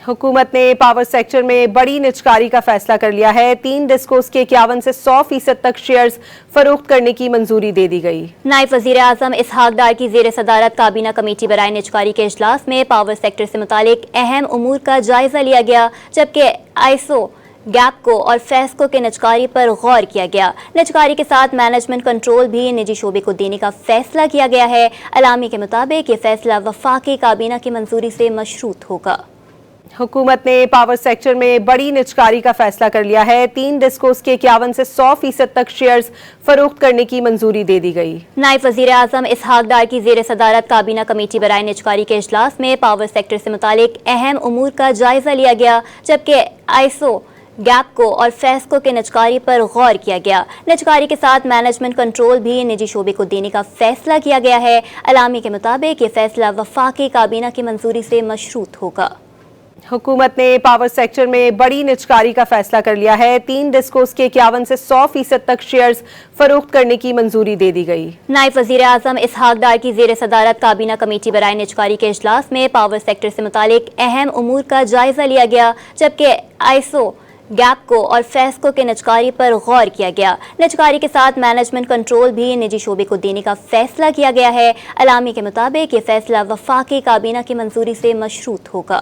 حکومت نے power sector میں بڑی نجکاری کا فیصلہ کر لیا ہے۔ 3 ڈسکوز کے 51 سے 100% تک شیئرز فروخت کرنے کی منظوری دے دی گئی۔ نائب وزیر اعظم اسحاق ڈار کی زیر صدارت کابینہ کمیٹی برائے نجکاری کے اجلاس میں پاور سیکٹر سے متعلق اہم امور کا جائزہ لیا گیا، جبکہ آئسو گیپکو اور فیسکو کے نجکاری پر غور کیا گیا۔ نجکاری کے ساتھ مینجمنٹ کنٹرول بھی نجی شعبے کو دینے کا فیصلہ کیا گیا ہے۔ اعلامیے کے مطابق یہ فیصلہ وفاقی کابینہ کی منظوری سے مشروط ہوگا۔ حکومت نے پاور سیکٹر میں بڑی نجکاری کا فیصلہ کر لیا ہے۔ 3 ڈسکوز کے 51 سے 100% تک شیئرز فروخت کرنے کی منظوری دے دی گئی۔ نائب وزیر اعظم اسحاق ڈار کی زیر صدارت کابینہ کمیٹی برائے نجکاری کے اجلاس میں پاور سیکٹر سے متعلق اہم امور کا جائزہ لیا گیا، جبکہ آئسو گیپکو اور فیسکو کے نجکاری پر غور کیا گیا۔ نجکاری کے ساتھ مینجمنٹ کنٹرول بھی نجی شعبے کو دینے کا فیصلہ کیا گیا ہے۔ اعلامیے کے مطابق یہ فیصلہ وفاقی کابینہ کی منظوری سے مشروط ہوگا۔ حکومت نے پاور سیکٹر میں بڑی نجکاری کا فیصلہ کر لیا ہے۔ 3 ڈسکوز کے 51 سے 100% تک شیئرز فروخت کرنے کی منظوری دے دی گئی۔ نائب وزیر اعظم اسحاق ڈار کی زیر صدارت کابینہ کمیٹی برائے نجکاری کے اجلاس میں پاور سیکٹر سے متعلق اہم امور کا جائزہ لیا گیا، جبکہ آئسو گیپکو اور فیسکو کے نجکاری پر غور کیا گیا۔ نجکاری کے ساتھ مینجمنٹ کنٹرول بھی نجی شعبے کو دینے کا فیصلہ کیا گیا ہے۔ اعلامیے کے مطابق یہ فیصلہ وفاقی کابینہ کی منظوری سے مشروط ہوگا۔